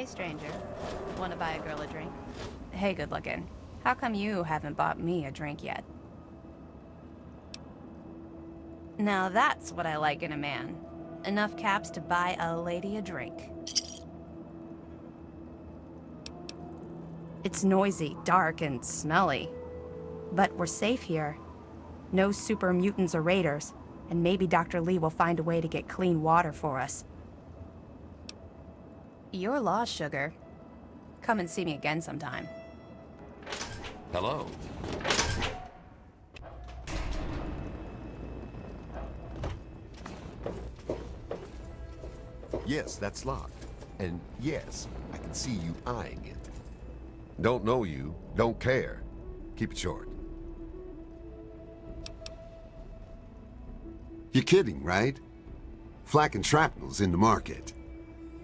Hey, stranger. Wanna buy a girl a drink? Hey, good looking. How come you haven't bought me a drink yet? Now that's what I like in a man. Enough caps to buy a lady a drink. It's noisy, dark, and smelly. But we're safe here. No super mutants or raiders, and maybe Dr. Lee will find a way to get clean water for us. You're lost, sugar. Come and see me again sometime. Hello. Yes, that's locked. And yes, I can see you eyeing it. Don't know you, don't care. Keep it short. You're kidding, right? Flak and shrapnel's in the market.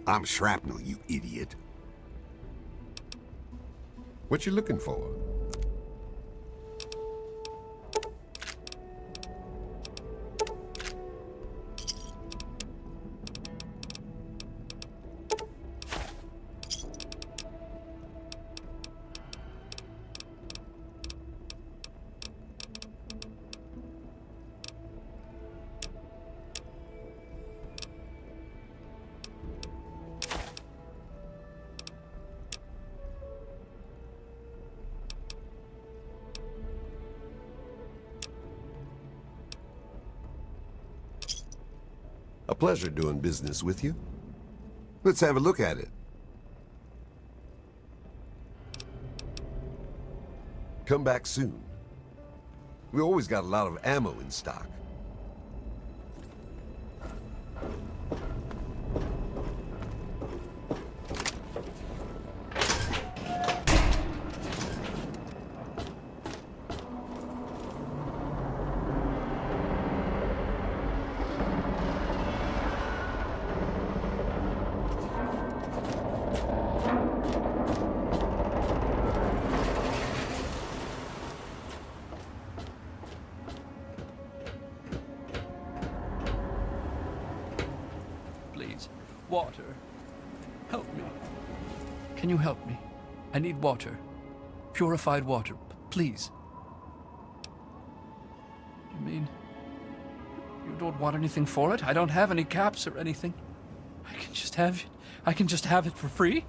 I'm shrapnel, you idiot. What you looking for? A pleasure doing business with you. Let's have a look at it. Come back soon. We always got a lot of ammo in stock. Water. Help me. Can you help me? I need water. Purified water, please. You mean you don't want anything for it? I don't have any caps or anything. I can just have it. I can just have it for free?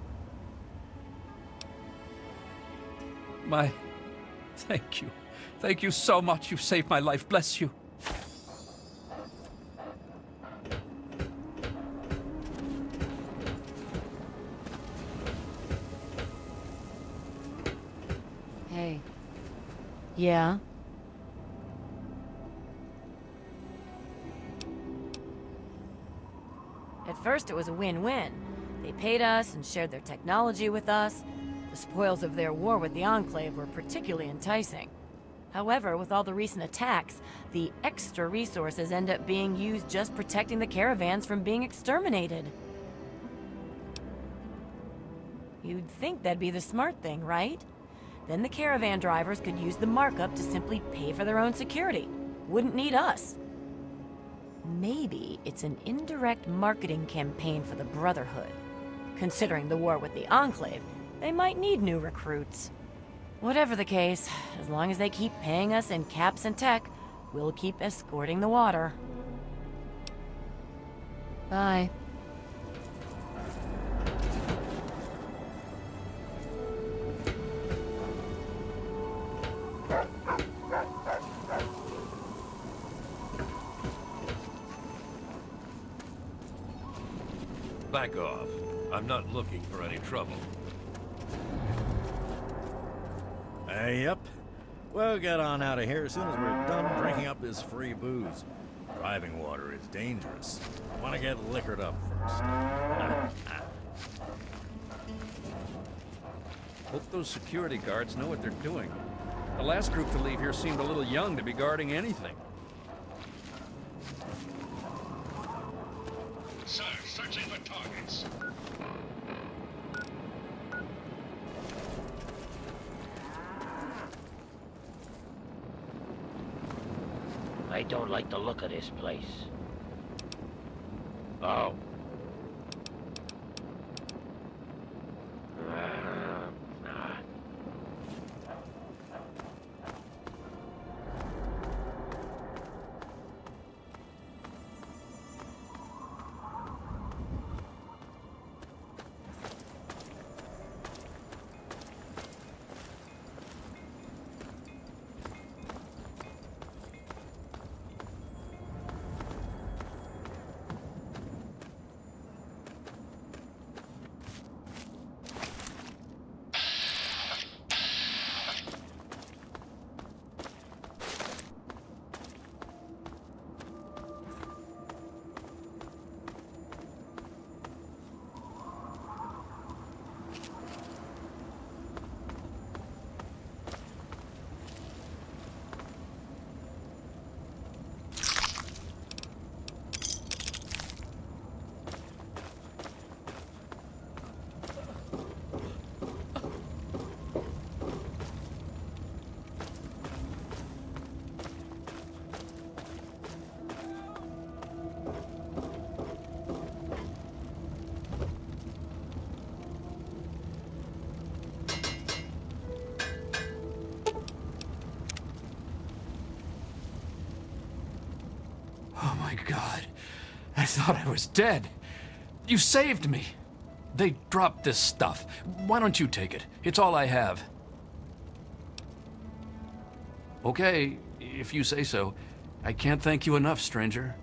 Thank you. Thank you so much. You've saved my life. Bless you. Hey. Yeah? At first it was a win-win. They paid us and shared their technology with us. The spoils of their war with the Enclave were particularly enticing. However, with all the recent attacks, the extra resources end up being used just protecting the caravans from being exterminated. You'd think that'd be the smart thing, right? Then the caravan drivers could use the markup to simply pay for their own security. Wouldn't need us. Maybe it's an indirect marketing campaign for the Brotherhood. Considering the war with the Enclave, they might need new recruits. Whatever the case, as long as they keep paying us in caps and tech, we'll keep escorting the water. Bye. Back off. I'm not looking for any trouble. Yep. We'll get on out of here as soon as we're done drinking up this free booze. Driving water is dangerous. I want to get liquored up first. Hope those security guards know what they're doing. The last group to leave here seemed a little young to be guarding anything. Sir, searching for targets. I don't like the look of this place. Oh. Oh my God. I thought I was dead. You saved me. They dropped this stuff. Why don't you take it? It's all I have. Okay, if you say so. I can't thank you enough, stranger.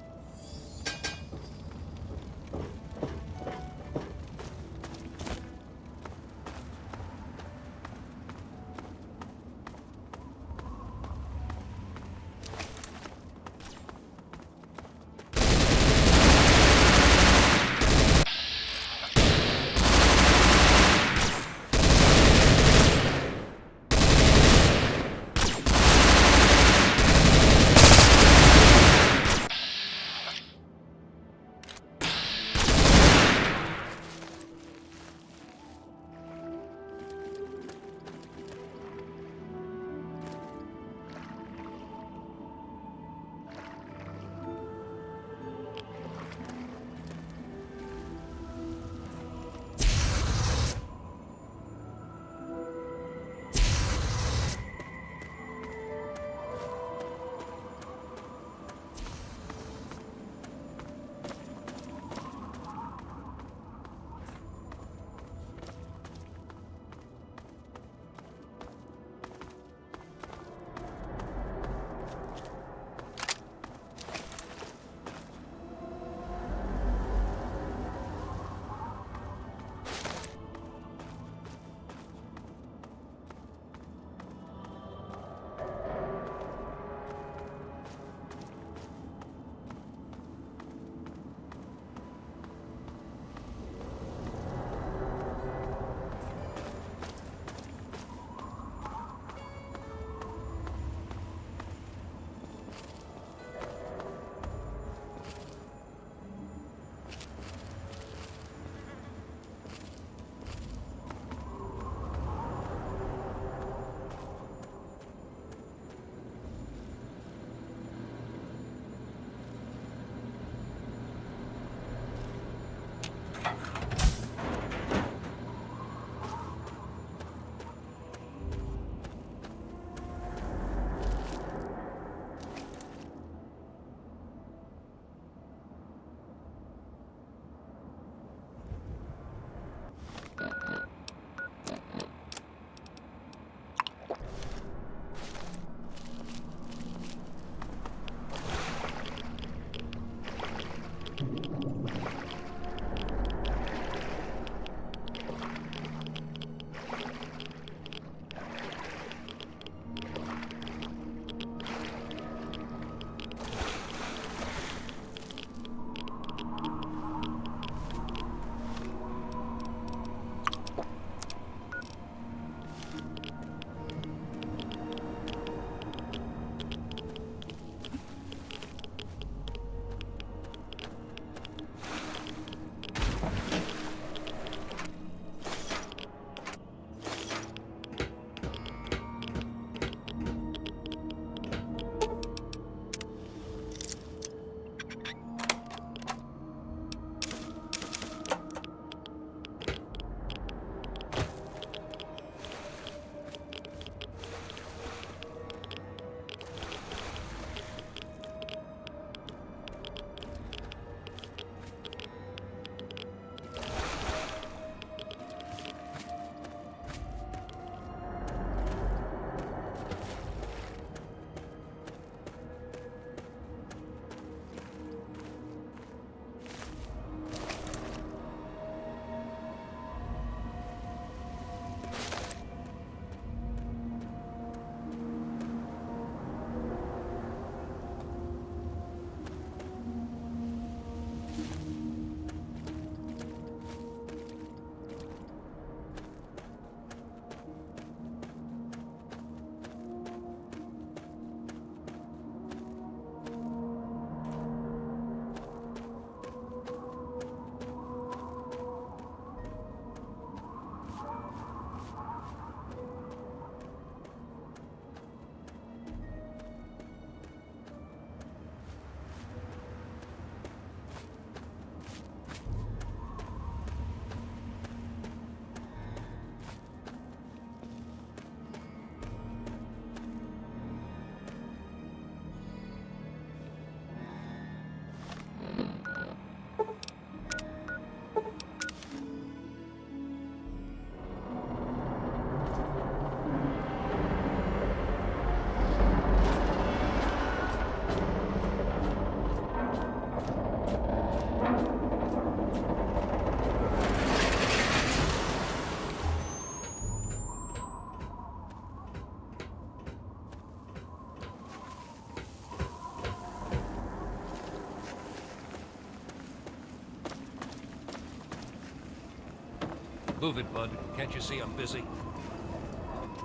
Move it, bud. Can't you see I'm busy?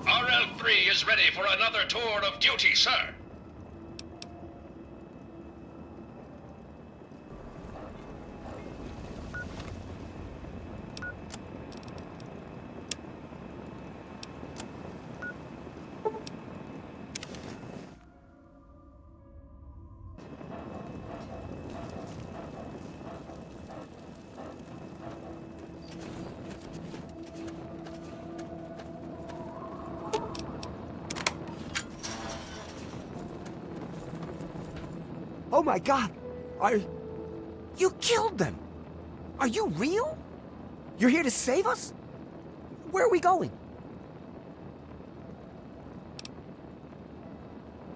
RL3 is ready for another tour of duty, sir. Oh my God! You killed them! Are you real? You're here to save us? Where are we going?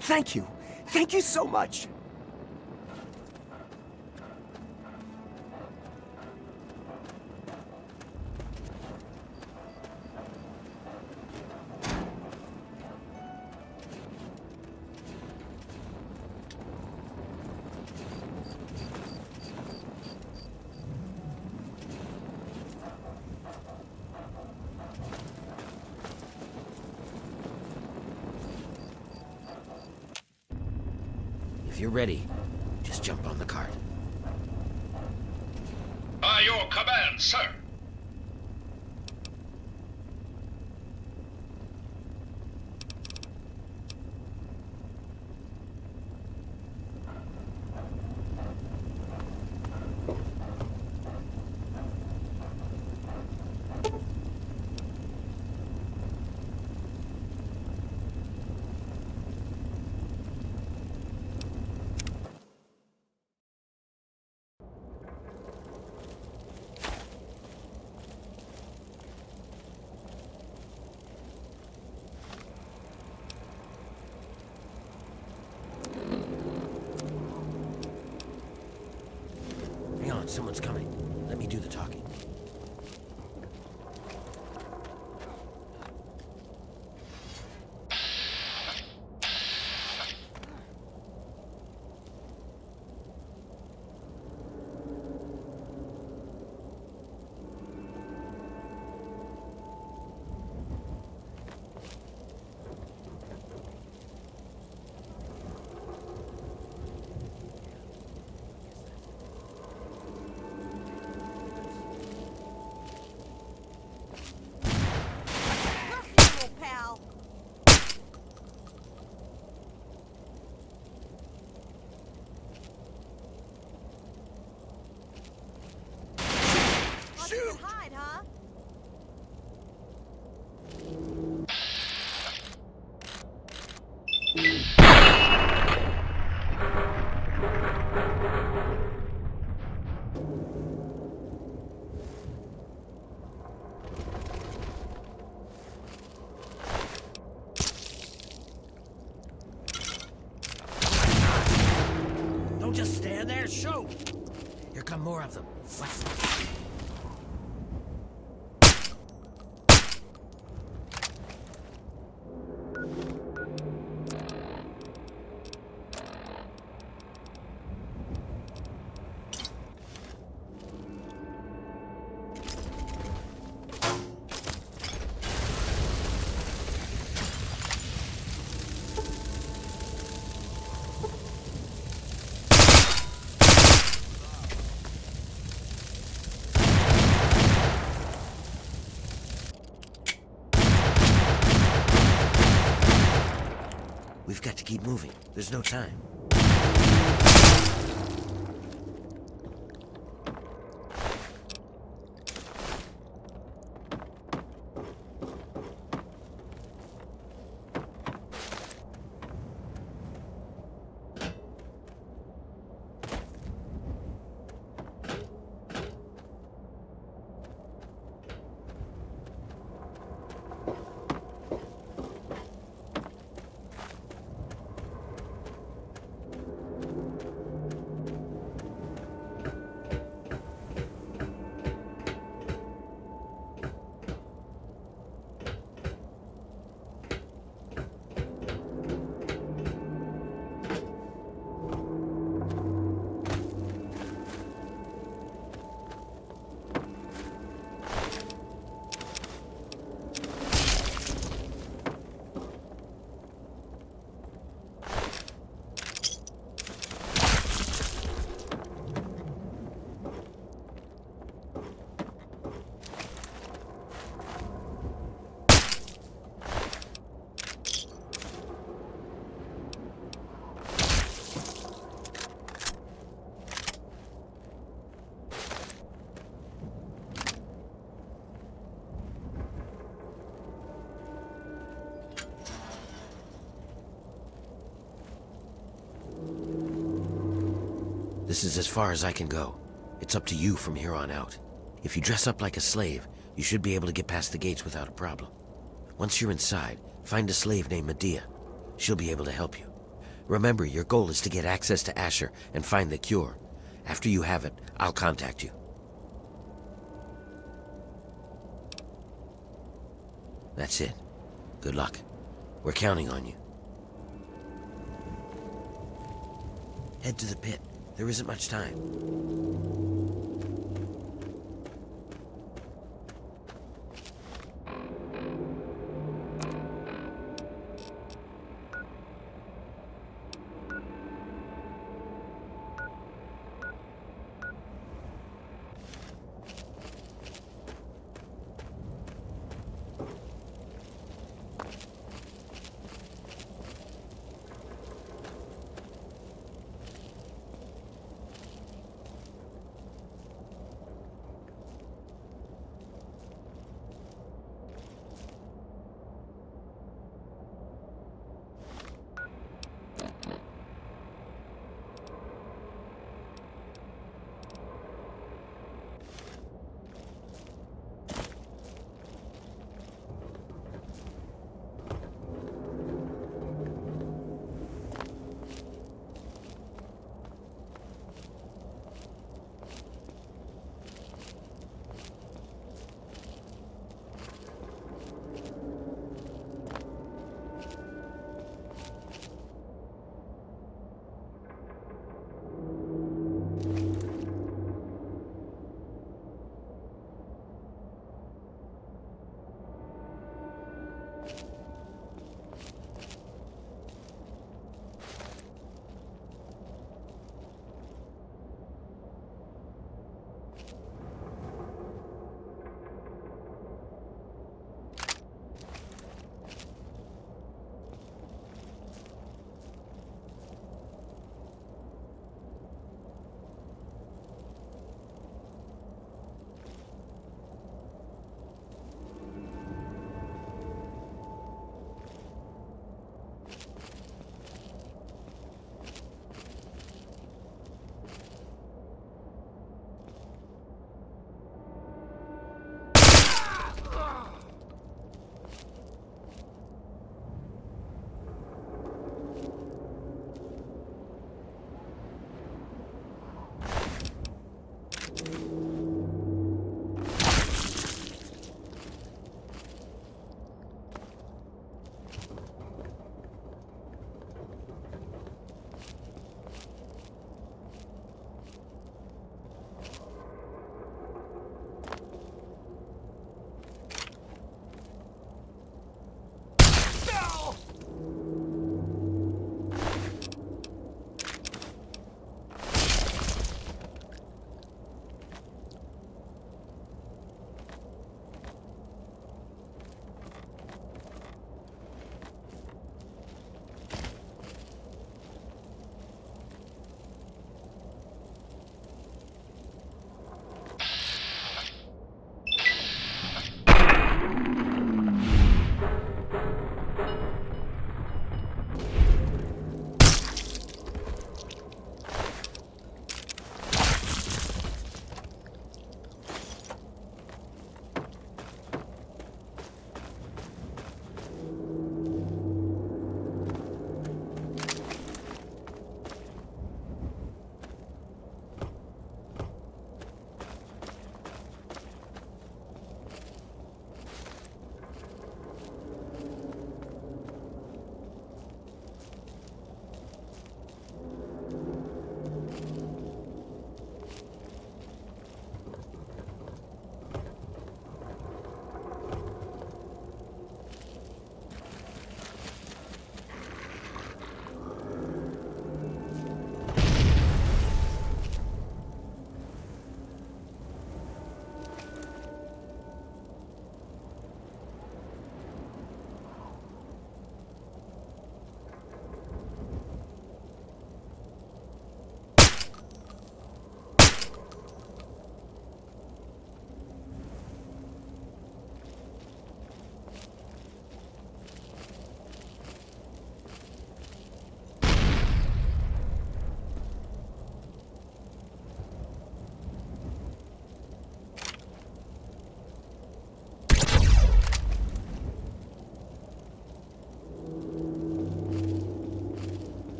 Thank you. Thank you so much. If you're ready, just jump on the cart. By your command, sir. Hang on, someone's coming. Let me do the talking. Don't just stand there, shoot! Here come more of them. We've got to keep moving. There's no time. This is as far as I can go. It's up to you from here on out. If you dress up like a slave, you should be able to get past the gates without a problem. Once you're inside, find a slave named Medea. She'll be able to help you. Remember, your goal is to get access to Asher and find the cure. After you have it, I'll contact you. That's it. Good luck. We're counting on you. Head to the pit. There isn't much time.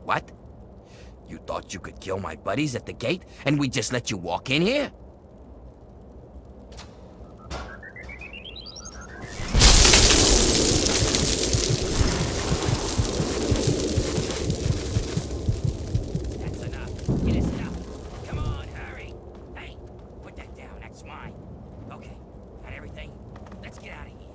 What? You thought you could kill my buddies at the gate, and we just let you walk in here? That's enough. It is enough. Come on, hurry. Hey, put that down. That's mine. Okay, got everything? Let's get out of here.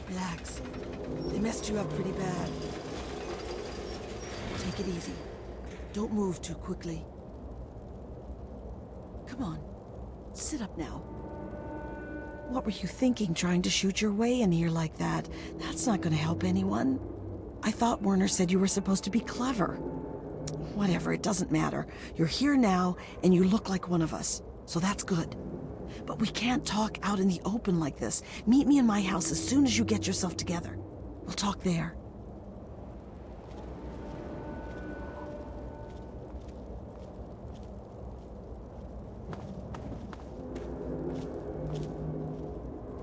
Relax. They messed you up pretty bad. Take it easy. Don't move too quickly. Come on. Sit up now. What were you thinking, trying to shoot your way in here like that? That's not going to help anyone. I thought Werner said you were supposed to be clever. Whatever, it doesn't matter. You're here now, and you look like one of us. So that's good. But we can't talk out in the open like this. Meet me in my house as soon as you get yourself together. We'll talk there.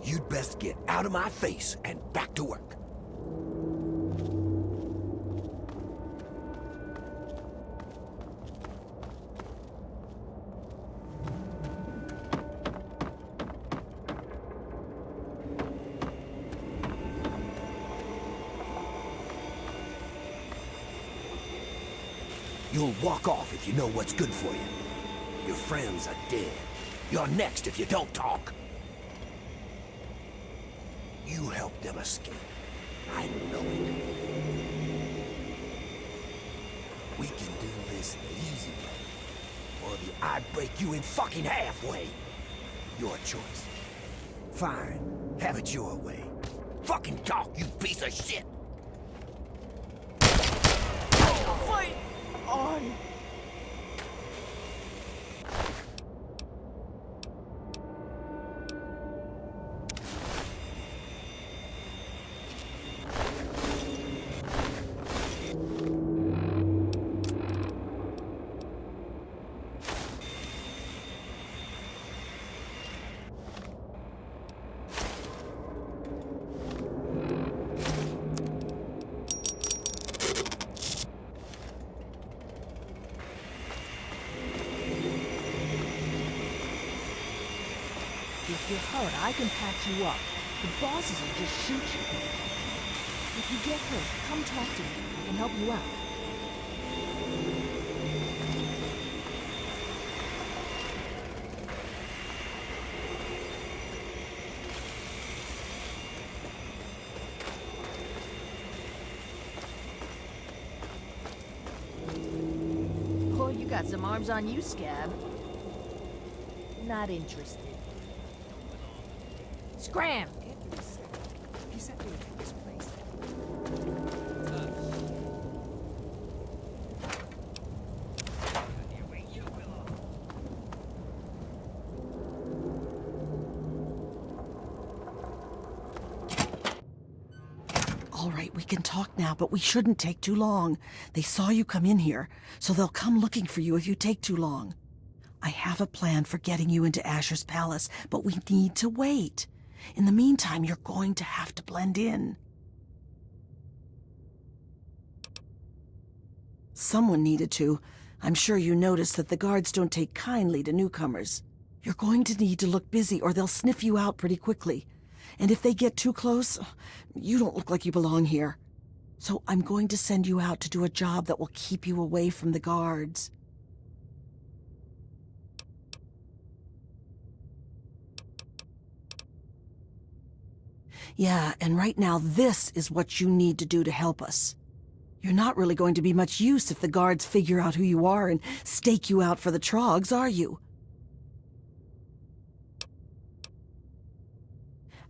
You'd best get out of my face and back to work. You'll walk off if you know what's good for you. Your friends are dead. You're next if you don't talk. You helped them escape. I know it. We can do this the easy way, or I'd break you in fucking halfway. Your choice. Fine. Have it your way. Fucking talk, you piece of shit! Fight on! If you're hurt, I can patch you up. The bosses will just shoot you. If you get hurt, come talk to me. I can help you out. Boy, you got some arms on you, Scab. Not interested. Scram! He said they would take this place. All right, we can talk now, but we shouldn't take too long. They saw you come in here, so they'll come looking for you if you take too long. I have a plan for getting you into Asher's palace, but we need to wait. In the meantime, you're going to have to blend in. Someone needed to. I'm sure you noticed that the guards don't take kindly to newcomers. You're going to need to look busy or they'll sniff you out pretty quickly. And if they get too close, you don't look like you belong here. So I'm going to send you out to do a job that will keep you away from the guards. Yeah, and right now this is what you need to do to help us. You're not really going to be much use if the guards figure out who you are and stake you out for the trogs, are you?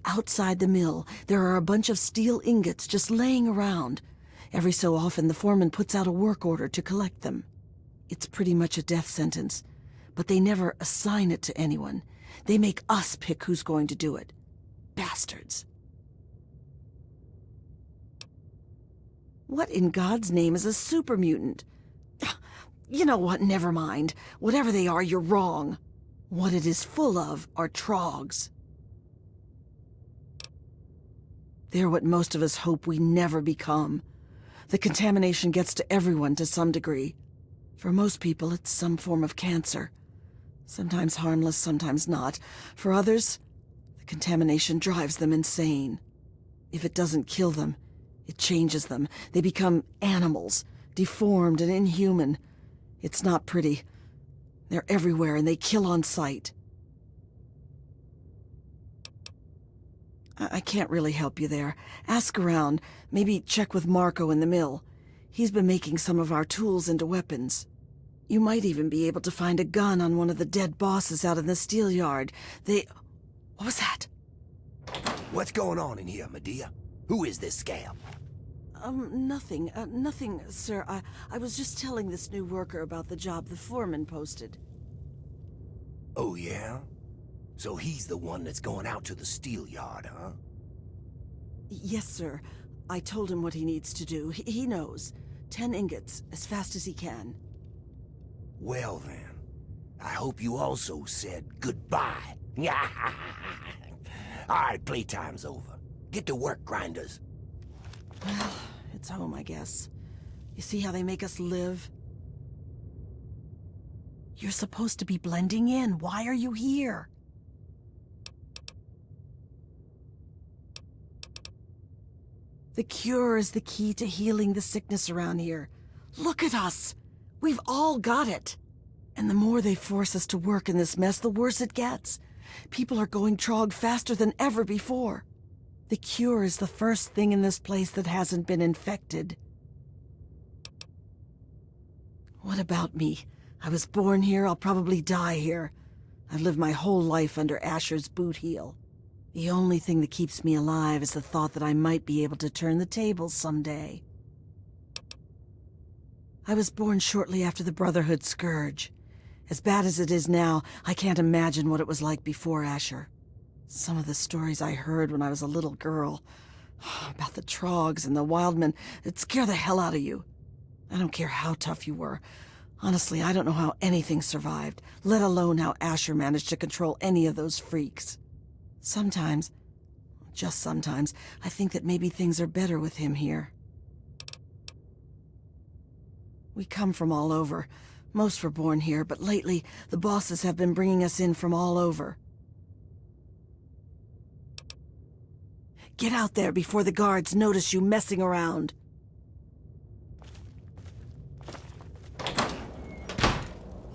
Outside the mill, there are a bunch of steel ingots just laying around. Every so often, the foreman puts out a work order to collect them. It's pretty much a death sentence, but they never assign it to anyone. They make us pick who's going to do it. Bastards. What in God's name is a super mutant? You know what, never mind. Whatever they are, you're wrong. What it is full of are trogs. They're what most of us hope we never become. The contamination gets to everyone to some degree. For most people, it's some form of cancer. Sometimes harmless, sometimes not. For others, the contamination drives them insane. If it doesn't kill them, it changes them. They become animals, deformed and inhuman. It's not pretty. They're everywhere and they kill on sight. I can't really help you there. Ask around. Maybe check with Marco in the mill. He's been making some of our tools into weapons. You might even be able to find a gun on one of the dead bosses out in the steel yard. What was that? What's going on in here, Medea? Who is this scab? Nothing. Nothing, sir. I was just telling this new worker about the job the foreman posted. Oh, yeah? So he's the one that's going out to the steel yard, huh? Yes, sir. I told him what he needs to do. He knows. 10 ingots, as fast as he can. Well, then. I hope you also said goodbye. All right, playtime's over. Get to work, grinders. Well, it's home, I guess. You see how they make us live? You're supposed to be blending in. Why are you here? The cure is the key to healing the sickness around here. Look at us! We've all got it! And the more they force us to work in this mess, the worse it gets. People are going trog faster than ever before. The cure is the first thing in this place that hasn't been infected. What about me? I was born here, I'll probably die here. I've lived my whole life under Asher's boot heel. The only thing that keeps me alive is the thought that I might be able to turn the tables someday. I was born shortly after the Brotherhood Scourge. As bad as it is now, I can't imagine what it was like before Asher. Some of the stories I heard when I was a little girl, about the Trogs and the Wildmen, it'd scare the hell out of you. I don't care how tough you were. Honestly, I don't know how anything survived, let alone how Asher managed to control any of those freaks. Sometimes, just sometimes, I think that maybe things are better with him here. We come from all over. Most were born here, but lately, the bosses have been bringing us in from all over. Get out there before the guards notice you messing around.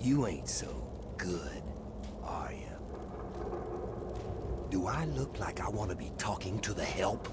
You ain't so good, are you? Do I look like I want to be talking to the help?